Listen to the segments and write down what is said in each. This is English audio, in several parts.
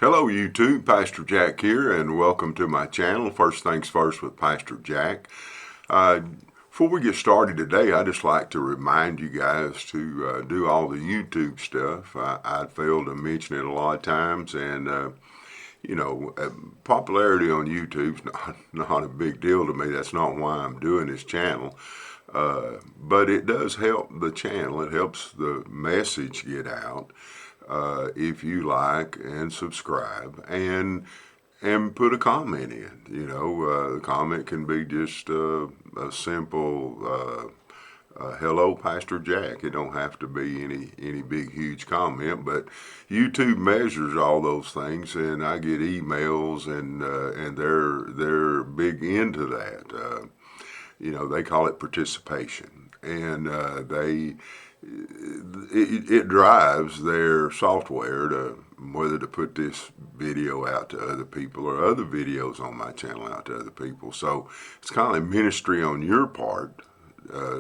Hello YouTube, Pastor Jack here, and welcome to my channel. First things first with Pastor Jack. Before we get started today, I'd just like to remind you guys to do all the YouTube stuff. I failed to mention it a lot of times, and popularity on YouTube's not a big deal to me. That's not why I'm doing this channel. But it does help the channel. It helps the message get out. If you like and subscribe and put a comment in. The comment can be just a simple hello, Pastor Jack. It don't have to be any big huge comment, but YouTube measures all those things, and I get emails, and they're big into that. They call it participation, and it drives their software to whether to put this video out to other people or other videos on my channel out to other people. So it's kind of ministry on your part.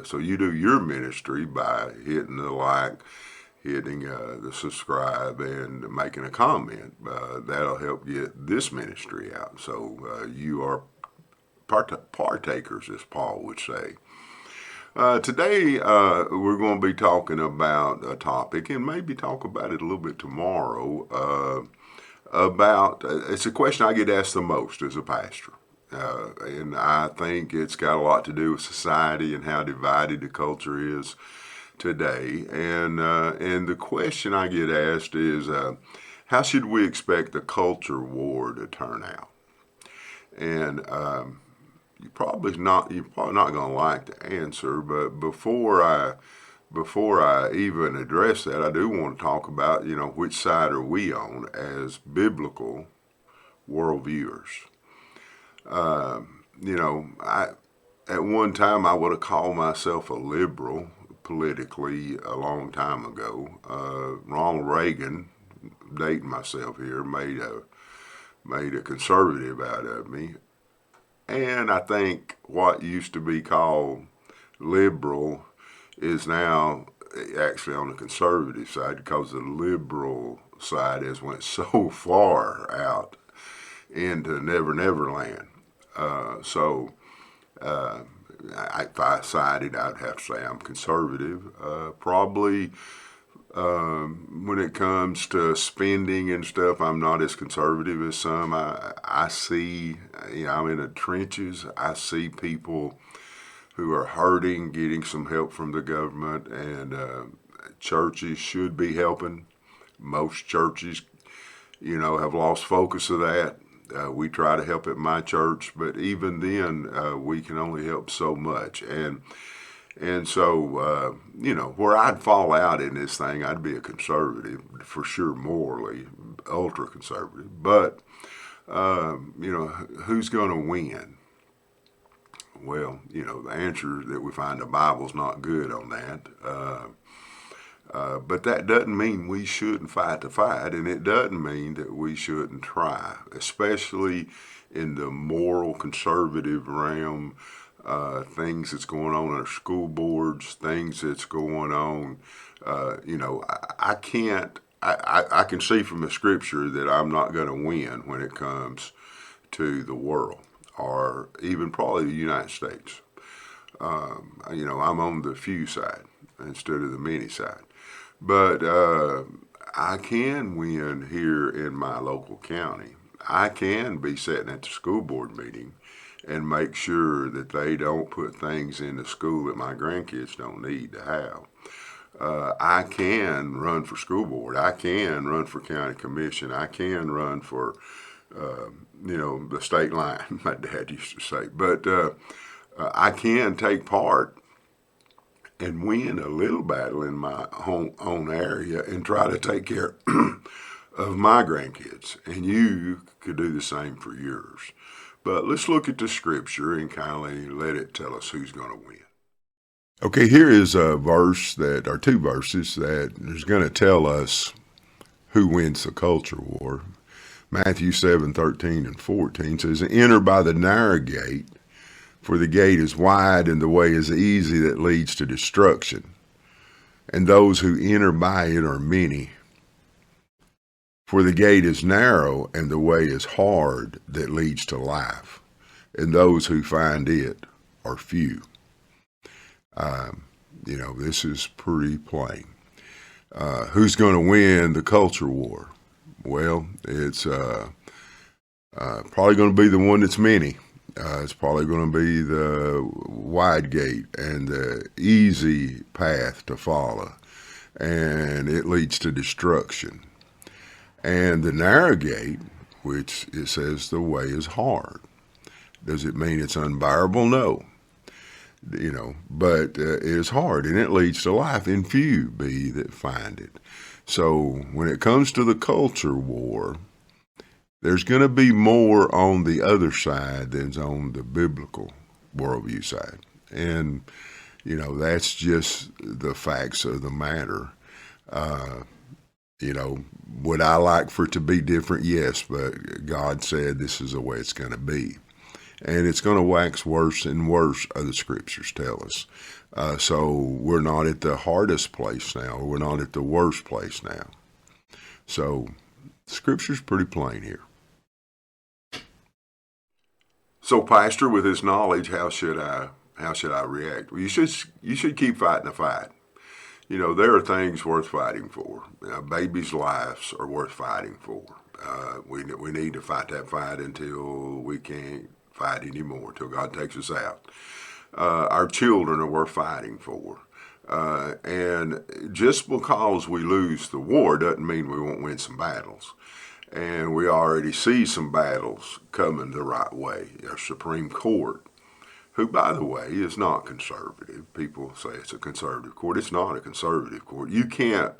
So you do your ministry by hitting the like, hitting the subscribe, and making a comment. That'll help get this ministry out. So you are partakers, as Paul would say. Today we're going to be talking about a topic, and maybe talk about it a little bit tomorrow, it's a question I get asked the most as a pastor. And I think it's got a lot to do with society and how divided the culture is today. And the question I get asked is, how should we expect the culture war to turn out? And you're probably not going to like the answer, but before I even address that, I do want to talk about, which side are we on as biblical worldviewers. At one time I would have called myself a liberal politically a long time ago. Ronald Reagan, dating myself here, made a conservative out of me. And I think what used to be called liberal is now actually on the conservative side, because the liberal side has went so far out into Never Never Land. If I sided, I'd have to say I'm conservative. Probably when it comes to spending and stuff, I'm not as conservative as some. I see, I'm in the trenches. I see people who are hurting, getting some help from the government, and churches should be helping. Most churches, have lost focus of that. We try to help at my church, but even then, we can only help so much. And so, where I'd fall out in this thing, I'd be a conservative, for sure, morally, ultra conservative. But, who's going to win? Well, the answer that we find in the Bible's not good on that. But that doesn't mean we shouldn't fight the fight, and it doesn't mean that we shouldn't try, especially in the moral conservative realm. Things that's going on in our school boards, things that's going on, I can see from the scripture that I'm not going to win when it comes to the world, or even probably the United States. I'm on the few side instead of the many side. But I can win here in my local county. I can be sitting at the school board meeting and make sure that they don't put things in the school that my grandkids don't need to have. I can run for school board. I can run for county commission. I can run for, the state line, my dad used to say. But I can take part and win a little battle in my own area and try to take care of my grandkids. And you could do the same for yours. But let's look at the scripture and kind of let it tell us who's going to win. Okay, here is a verse or two verses that is going to tell us who wins the culture war. Matthew 7:13 and 14 says, "Enter by the narrow gate, for the gate is wide and the way is easy that leads to destruction, and those who enter by it are many. For the gate is narrow and the way is hard that leads to life, and those who find it are few. This is pretty plain. Who's going to win the culture war? Well, it's probably going to be the one that's many. It's probably going to be the wide gate and the easy path to follow, and it leads to destruction. And the narrow gate, which it says the way is hard. Does it mean it's unbearable? No. But it is hard, and it leads to life, and few be that find it. So when it comes to the culture war, there's going to be more on the other side than's on the biblical worldview side. And, that's just the facts of the matter. Would I like for it to be different? Yes, but God said this is the way it's going to be. And it's going to wax worse and worse, the scriptures tell us. So we're not at the hardest place now. We're not at the worst place now. So scripture's pretty plain here. So, Pastor, with this knowledge, how should I react? Well, you should keep fighting the fight. There are things worth fighting for. Babies' lives are worth fighting for. We need to fight that fight until we can't fight anymore, until God takes us out. Our children are worth fighting for. And just because we lose the war doesn't mean we won't win some battles. And we already see some battles coming the right way. Our Supreme Court, who, by the way, is not conservative. People say it's a conservative court. It's not a conservative court. You can't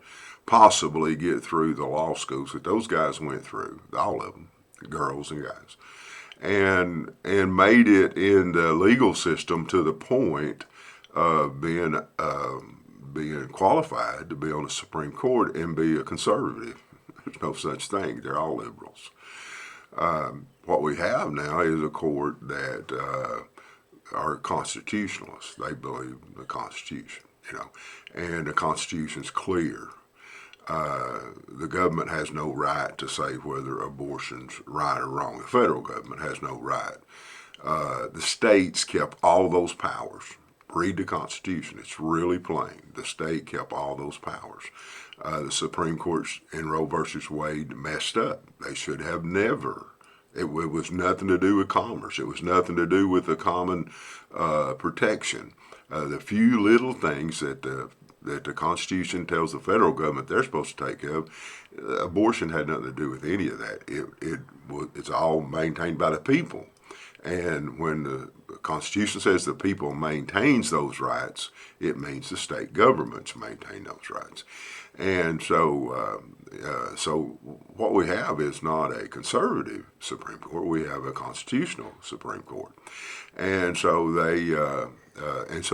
possibly get through the law schools that those guys went through, all of them, girls and guys, and made it in the legal system to the point of being qualified to be on the Supreme Court and be a conservative. There's no such thing. They're all liberals. What we have now is a court that are constitutionalists. They believe in the Constitution, and the Constitution's clear. The government has no right to say whether abortion's right or wrong. The federal government has no right. The states kept all those powers. Read the Constitution. It's really plain. The state kept all those powers. The Supreme Court in Roe versus Wade messed up. They should have never. It was nothing to do with commerce. It was nothing to do with the common protection. The few little things that the Constitution tells the federal government they're supposed to take care of, abortion had nothing to do with any of that. It's all maintained by the people. And when the Constitution says the people maintains those rights, it means the state governments maintain those rights. And so what we have is not a conservative Supreme Court. We have a constitutional Supreme Court. And so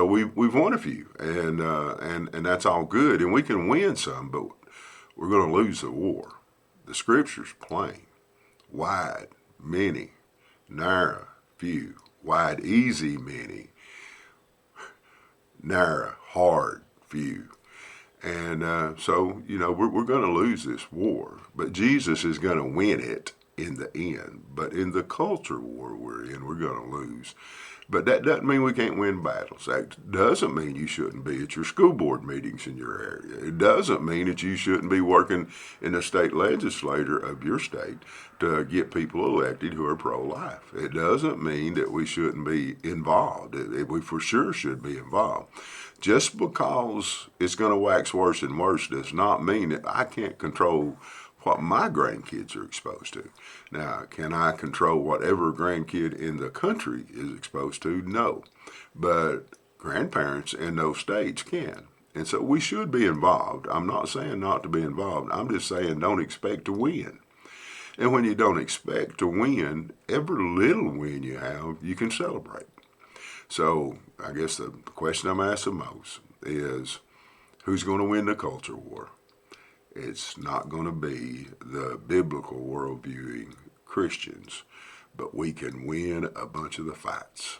we've won a few, and that's all good. And we can win some, but we're going to lose the war. The scripture's plain. Wide, many. Narrow, few. Wide, easy, many. Narrow, hard, few. And so we're going to lose this war, but Jesus is going to win it in the end. But in the culture war we're in, we're going to lose. But that doesn't mean we can't win battles. That doesn't mean you shouldn't be at your school board meetings in your area. It doesn't mean that you shouldn't be working in the state legislature of your state to get people elected who are pro-life. It doesn't mean that we shouldn't be involved. We for sure should be involved. Just because it's going to wax worse and worse does not mean that I can't control what my grandkids are exposed to. Now, can I control whatever grandkid in the country is exposed to? No. But grandparents in those states can. And so we should be involved. I'm not saying not to be involved. I'm just saying don't expect to win. And when you don't expect to win, every little win you have, you can celebrate. So I guess the question I'm asked the most is, who's going to win the culture war? It's not going to be the biblical worldviewing Christians, but we can win a bunch of the fights.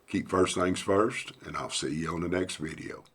Keep first things first, and I'll see you on the next video.